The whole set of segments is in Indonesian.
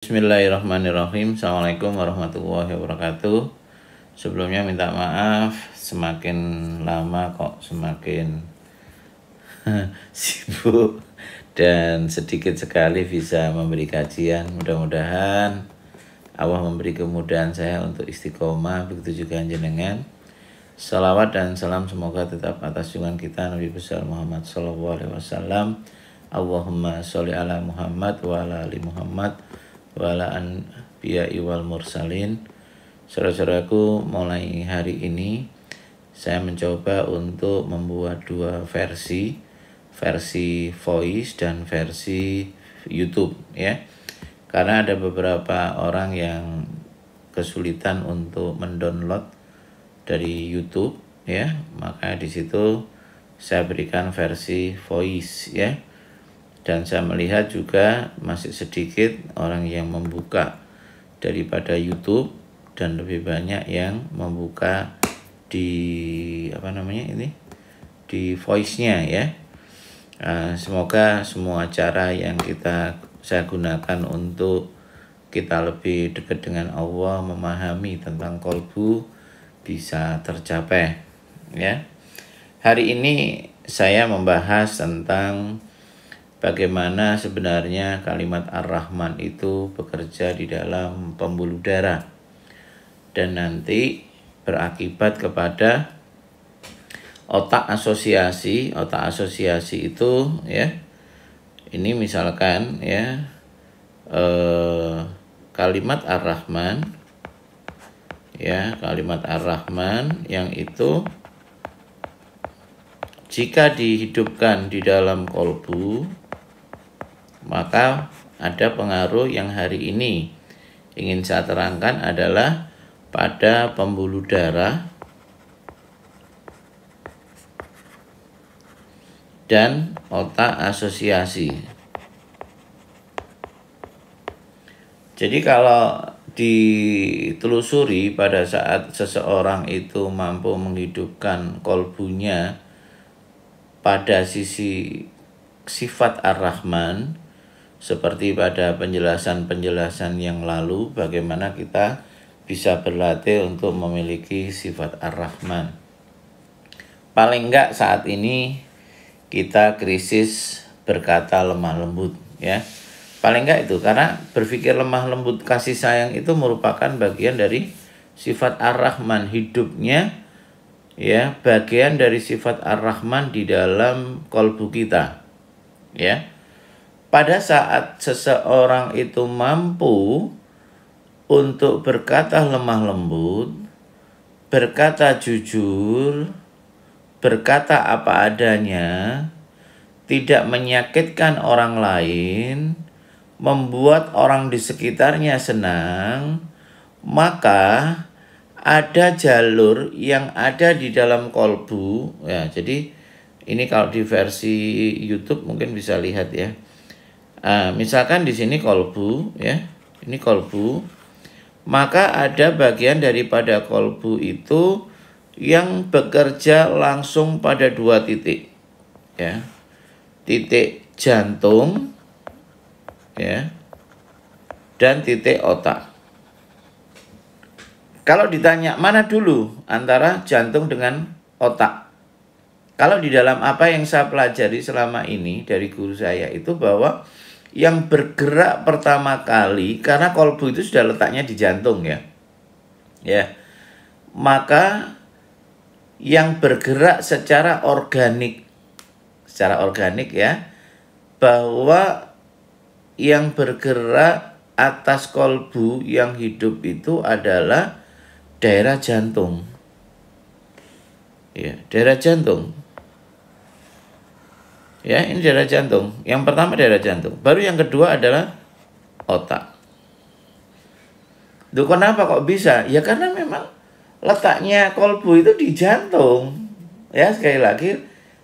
Bismillahirrahmanirrahim. Assalamualaikum warahmatullahi wabarakatuh. Sebelumnya minta maaf, semakin lama kok semakin sibuk dan sedikit sekali bisa memberi kajian. Mudah-mudahan Allah memberi kemudahan saya untuk istiqomah, begitu juga jenengan. Salawat dan salam semoga tetap atas junjungan kita Nabi besar Muhammad SAW. Allahumma sholli ala Muhammad wa ala ali Muhammad wa ala anbiya'i wal mursalin. Saudara-saudaraku, mulai hari ini saya mencoba untuk membuat dua versi voice dan versi YouTube ya. Karena ada beberapa orang yang kesulitan untuk mendownload dari YouTube ya, maka di situ saya berikan versi voice ya. Dan saya melihat juga masih sedikit orang yang membuka daripada YouTube dan lebih banyak yang membuka di di voice-nya ya. Semoga semua cara yang saya gunakan untuk kita lebih dekat dengan Allah, memahami tentang kolbu bisa tercapai ya. Hari ini saya membahas tentang bagaimana sebenarnya kalimat Ar-Rahman itu bekerja di dalam pembuluh darah dan nanti berakibat kepada otak asosiasi. Otak asosiasi itu ya, ini misalkan ya, kalimat Ar-Rahman ya, kalimat Ar-Rahman yang itu jika dihidupkan di dalam kolbu, maka ada pengaruh yang hari ini ingin saya terangkan adalah pada pembuluh darah dan otak asosiasi. Jadi kalau ditelusuri pada saat seseorang itu mampu menghidupkan kolbunya pada sisi sifat Ar-Rahman, seperti pada penjelasan-penjelasan yang lalu, bagaimana kita bisa berlatih untuk memiliki sifat Ar-Rahman. Paling enggak saat ini kita krisis berkata lemah lembut ya. Paling enggak itu, karena berpikir lemah lembut, kasih sayang itu merupakan bagian dari sifat Ar-Rahman. Hidupnya ya, bagian dari sifat Ar-Rahman di dalam kolbu kita ya. Pada saat seseorang itu mampu untuk berkata lemah lembut, berkata jujur, berkata apa adanya, tidak menyakitkan orang lain, membuat orang di sekitarnya senang, maka ada jalur yang ada di dalam kolbu ya. Jadi ini kalau di versi YouTube mungkin bisa lihat ya. Misalkan di sini kolbu ya, ini kolbu, maka ada bagian daripada kolbu itu yang bekerja langsung pada dua titik ya, titik jantung ya dan titik otak. Kalau ditanya mana dulu antara jantung dengan otak, kalau di dalam apa yang saya pelajari selama ini dari guru saya itu bahwa yang bergerak pertama kali, karena kolbu itu sudah letaknya di jantung ya, maka yang bergerak secara organik ya, bahwa yang bergerak atas kolbu yang hidup itu adalah daerah jantung ya, daerah jantung ya, ini daerah jantung. Yang pertama daerah jantung, baru yang kedua adalah otak. Duh, kenapa kok bisa? Ya karena memang letaknya kolbu itu di jantung ya. Sekali lagi,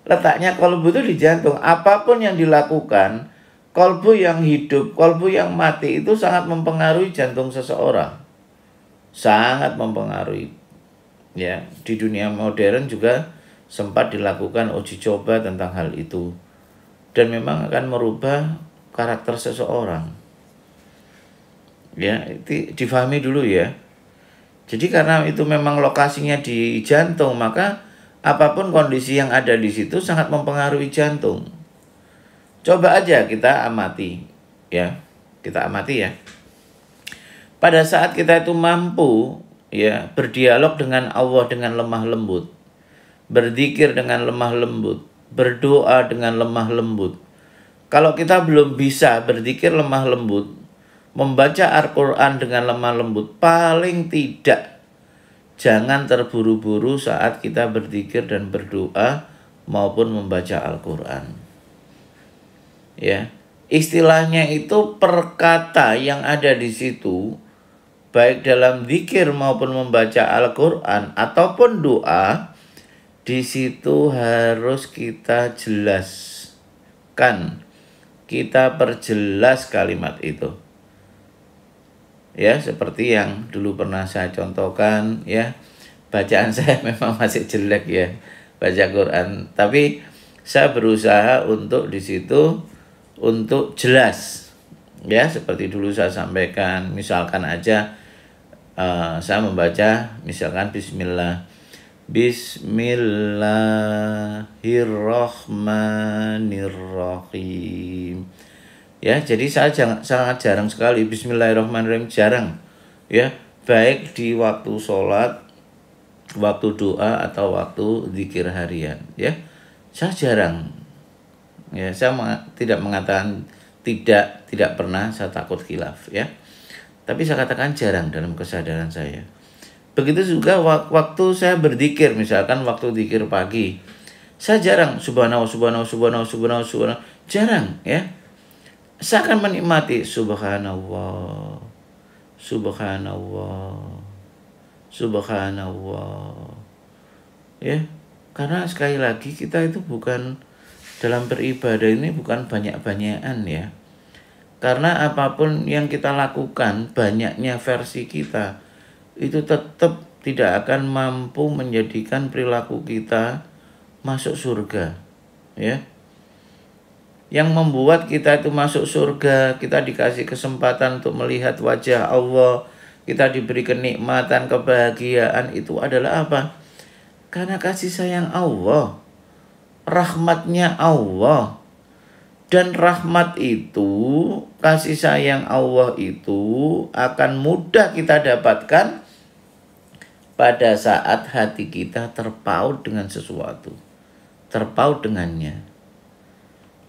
letaknya kolbu itu di jantung. Apapun yang dilakukan, kolbu yang hidup, kolbu yang mati itu sangat mempengaruhi jantung seseorang, sangat mempengaruhi ya. Di dunia modern juga sempat dilakukan uji coba tentang hal itu, dan memang akan merubah karakter seseorang. Ya, itu difahami dulu ya. Jadi karena itu memang lokasinya di jantung, maka apapun kondisi yang ada di situ sangat mempengaruhi jantung. Coba aja kita amati ya. Kita amati ya. Pada saat kita itu mampu ya berdialog dengan Allah dengan lemah lembut, berzikir dengan lemah lembut, berdoa dengan lemah lembut. Kalau kita belum bisa berzikir lemah lembut, membaca Al-Quran dengan lemah lembut, paling tidak jangan terburu-buru saat kita berzikir dan berdoa maupun membaca Al-Quran. Ya, istilahnya itu perkata yang ada di situ, baik dalam zikir maupun membaca Al-Quran ataupun doa, di situ harus kita jelaskan, kita perjelas kalimat itu. Ya, seperti yang dulu pernah saya contohkan ya. Bacaan saya memang masih jelek ya, baca Quran, tapi saya berusaha untuk di situ untuk jelas. Ya, seperti dulu saya sampaikan, misalkan aja saya membaca misalkan Bismillahirrahmanirrahim. Ya, jadi saya sangat jarang sekali Bismillahirrahmanirrahim, jarang. Ya, baik di waktu sholat, waktu doa atau waktu zikir harian. Ya, saya jarang. Ya, saya tidak mengatakan tidak pernah, saya takut khilaf ya. Tapi saya katakan jarang dalam kesadaran saya. Begitu juga waktu saya berzikir, misalkan waktu zikir pagi, saya jarang subhanallah, subhanallah, subhanallah, subhanallah, subhanallah, jarang ya. Saya akan menikmati subhanallah, subhanallah, subhanallah. Ya, karena sekali lagi kita itu bukan dalam beribadah ini bukan banyak-banyakan ya. Karena apapun yang kita lakukan, banyaknya versi kita, itu tetap tidak akan mampu menjadikan perilaku kita masuk surga. Ya. Yang membuat kita itu masuk surga, kita dikasih kesempatan untuk melihat wajah Allah, kita diberi kenikmatan, kebahagiaan, itu adalah apa? Karena kasih sayang Allah, rahmatnya Allah. Dan rahmat itu, kasih sayang Allah itu akan mudah kita dapatkan pada saat hati kita terpaut dengan sesuatu, terpaut dengannya.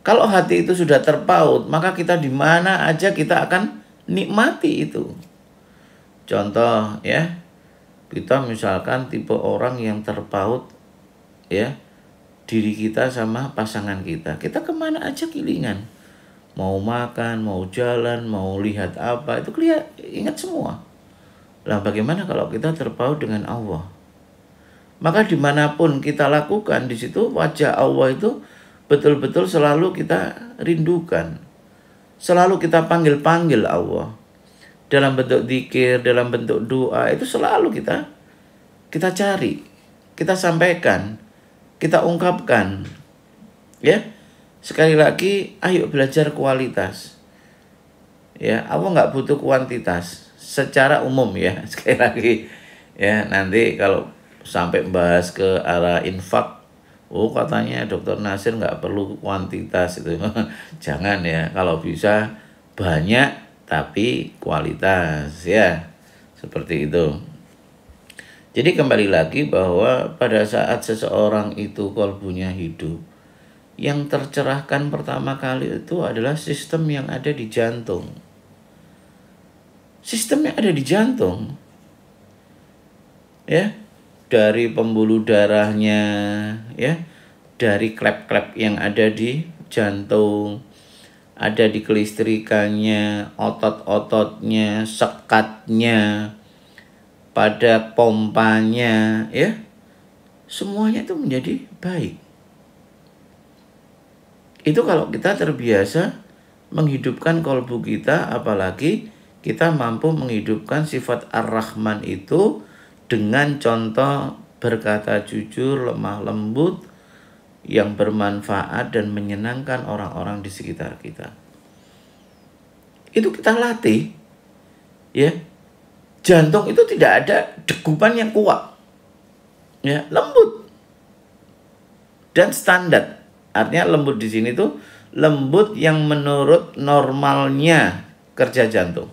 Kalau hati itu sudah terpaut, maka kita di mana aja kita akan nikmati itu. Contoh ya, kita misalkan tipe orang yang terpaut ya, diri kita sama pasangan kita. Kita kemana aja kilingan. Mau makan, mau jalan, mau lihat apa, itu ingat semua. Lah bagaimana kalau kita terpaut dengan Allah? Maka dimanapun kita lakukan, di situ wajah Allah itu betul-betul selalu kita rindukan. Selalu kita panggil-panggil Allah. Dalam bentuk zikir, dalam bentuk doa, itu selalu kita cari, kita sampaikan, kita ungkapkan. Ya, sekali lagi, ayo belajar kualitas. Ya, Allah nggak butuh kuantitas secara umum ya. Sekali lagi, ya nanti kalau sampai bahas ke arah infak, katanya Dr. Nasir nggak perlu kuantitas itu. Jangan ya, kalau bisa banyak tapi kualitas ya, seperti itu. Jadi kembali lagi bahwa pada saat seseorang itu kalbunya hidup, yang tercerahkan pertama kali itu adalah sistem yang ada di jantung. Sistem yang ada di jantung. Ya, dari pembuluh darahnya, ya, dari klep-klep yang ada di jantung, ada di kelistrikannya, otot-ototnya, sekatnya, pada pompanya, ya, semuanya itu menjadi baik. Itu kalau kita terbiasa menghidupkan kalbu kita, apalagi kita mampu menghidupkan sifat Ar-Rahman itu dengan contoh berkata jujur, lemah lembut, yang bermanfaat dan menyenangkan orang-orang di sekitar kita. Itu kita latih. ya, jantung itu tidak ada degupan yang kuat, ya, lembut dan standar. Artinya lembut di sini tuh lembut yang menurut normalnya kerja jantung.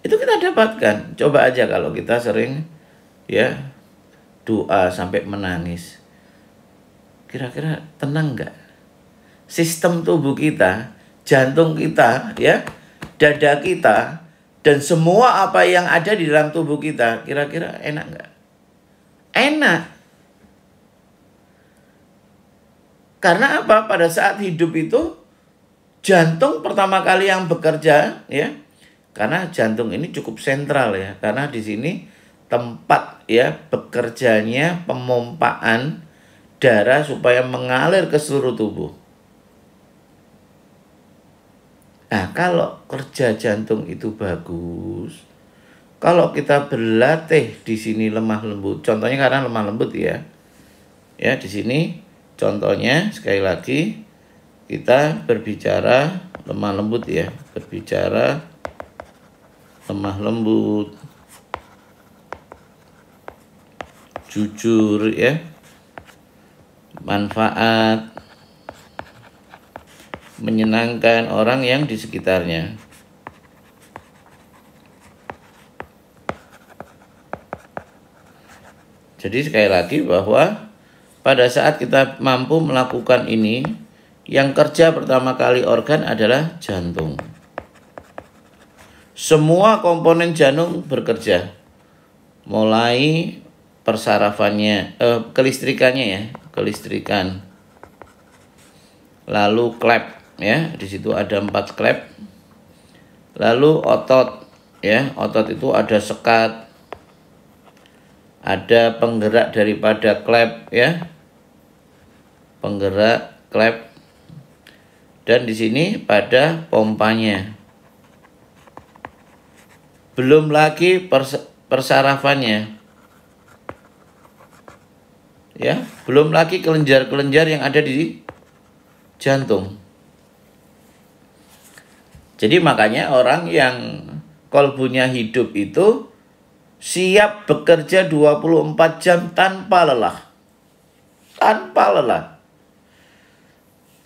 Itu kita dapatkan. Coba aja kalau kita sering ya doa sampai menangis, kira-kira tenang nggak? Sistem tubuh kita, jantung kita, ya, dada kita, dan semua apa yang ada di dalam tubuh kita, kira-kira enak nggak? Enak. Karena apa? Pada saat hidup itu jantung pertama kali yang bekerja, ya. Karena jantung ini cukup sentral, ya. Karena di sini tempat, ya, bekerjanya pemompaan darah supaya mengalir ke seluruh tubuh. Nah, kalau kerja jantung itu bagus, kalau kita berlatih di sini lemah lembut, contohnya karena lemah lembut, ya. Ya, di sini contohnya sekali lagi kita berbicara lemah lembut, ya. Berbicara lemah lembut, jujur, ya, manfaat, menyenangkan orang yang di sekitarnya. Jadi sekali lagi bahwa pada saat kita mampu melakukan ini, yang kerja pertama kali organ adalah jantung. Semua komponen jantung bekerja, mulai persarafannya, kelistrikannya, ya, kelistrikan. Lalu klep, ya, di situ ada 4 klep. Lalu otot, ya, otot itu ada sekat, ada penggerak daripada klep, ya, penggerak klep, dan di sini pada pompanya. Belum lagi persarafannya, ya, belum lagi kelenjar-kelenjar yang ada di jantung. Jadi makanya orang yang kolbunya hidup itu siap bekerja 24 jam tanpa lelah. Tanpa lelah.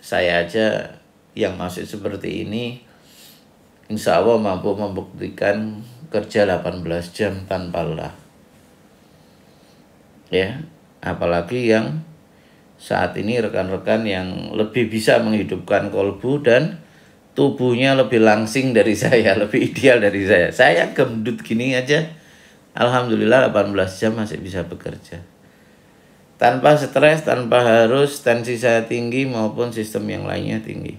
Saya aja yang masih seperti ini, insya Allah mampu membuktikan kerja 18 jam tanpa lelah. Ya, apalagi yang saat ini rekan-rekan yang lebih bisa menghidupkan kolbu dan tubuhnya lebih langsing dari saya, lebih ideal dari saya. Saya gendut gini aja, alhamdulillah 18 jam masih bisa bekerja. Tanpa stres, tanpa harus tensi saya tinggi maupun sistem yang lainnya tinggi.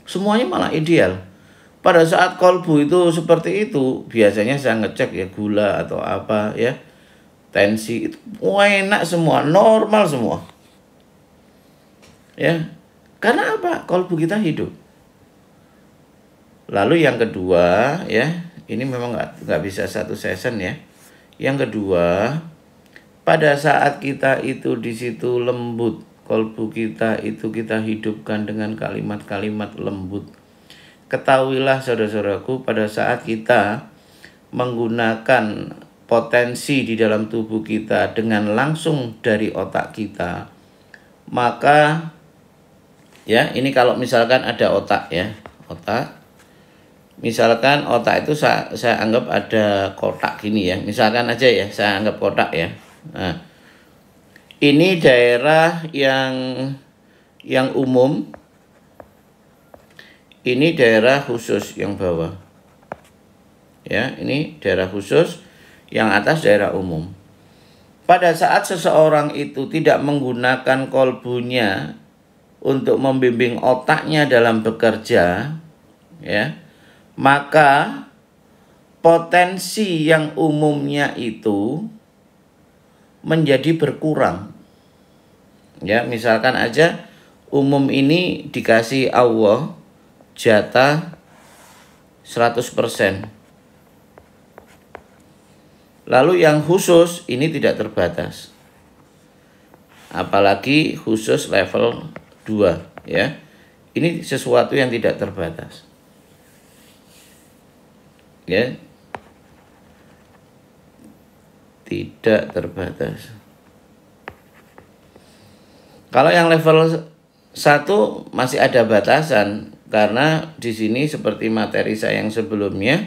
Semuanya malah ideal. Pada saat kolbu itu seperti itu, biasanya saya ngecek ya gula atau apa, ya, tensi itu enak semua, normal semua. Ya, karena apa? Kolbu kita hidup. Lalu yang kedua, ya, ini memang nggak bisa satu session, ya. Yang kedua, pada saat kita itu di situ lembut, kolbu kita itu kita hidupkan dengan kalimat-kalimat lembut. Ketahuilah saudara-saudaraku, pada saat kita menggunakan potensi di dalam tubuh kita dengan langsung dari otak kita, maka, ya, ini kalau misalkan ada otak, ya, otak. Misalkan otak itu saya anggap ada kotak gini, ya. Misalkan aja, ya, saya anggap kotak, ya. Nah, ini daerah yang umum, ini daerah khusus yang bawah. Ya, ini daerah khusus, yang atas daerah umum. Pada saat seseorang itu tidak menggunakan kolbunya untuk membimbing otaknya dalam bekerja, ya, maka potensi yang umumnya itu menjadi berkurang. Ya, misalkan aja umum ini dikasih Allah jatah 100%. Lalu yang khusus ini tidak terbatas. Apalagi khusus level 2, ya. Ini sesuatu yang tidak terbatas. ya. Tidak terbatas. Kalau yang level 1 masih ada batasan, karena di sini seperti materi saya yang sebelumnya,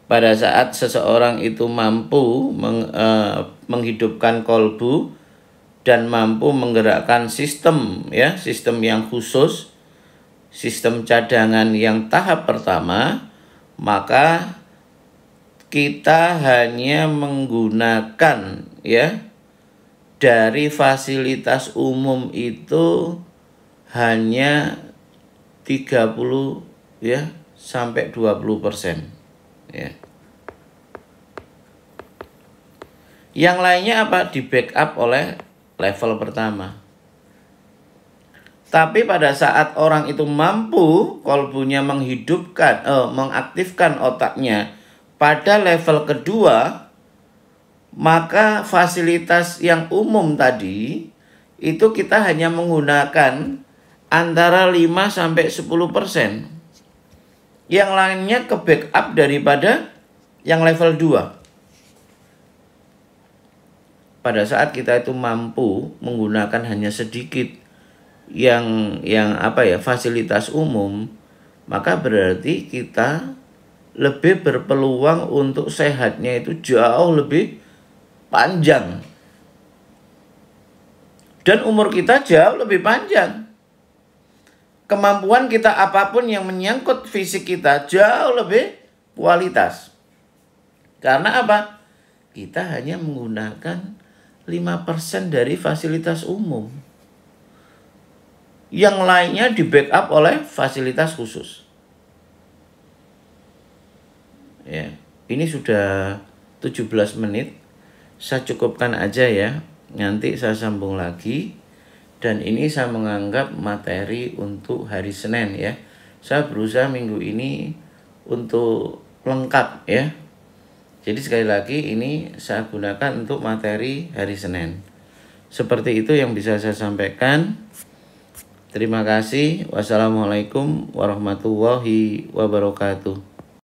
pada saat seseorang itu mampu menghidupkan kolbu dan mampu menggerakkan sistem, ya, sistem yang khusus, sistem cadangan yang tahap pertama, maka kita hanya menggunakan, ya, dari fasilitas umum itu hanya 30, ya, sampai 20%, ya. Yang lainnya apa? Di backup oleh level pertama. Tapi pada saat orang itu mampu kolbunya mengaktifkan otaknya pada level kedua, maka fasilitas yang umum tadi itu kita hanya menggunakan antara 5-10%. Yang lainnya ke backup daripada yang level 2. Pada saat kita itu mampu menggunakan hanya sedikit yang fasilitas umum, maka berarti kita lebih berpeluang untuk sehatnya itu jauh lebih panjang, dan umur kita jauh lebih panjang. Kemampuan kita apapun yang menyangkut fisik kita jauh lebih kualitas. Karena apa? Kita hanya menggunakan 5% dari fasilitas umum. Yang lainnya di backup oleh fasilitas khusus. Ya, ini sudah 17 menit. Saya cukupkan aja ya, nanti saya sambung lagi. Dan ini saya menganggap materi untuk hari Senin ya. Saya berusaha minggu ini untuk lengkap ya. Jadi sekali lagi ini saya gunakan untuk materi hari Senin. Seperti itu yang bisa saya sampaikan. Terima kasih. Wassalamualaikum warahmatullahi wabarakatuh.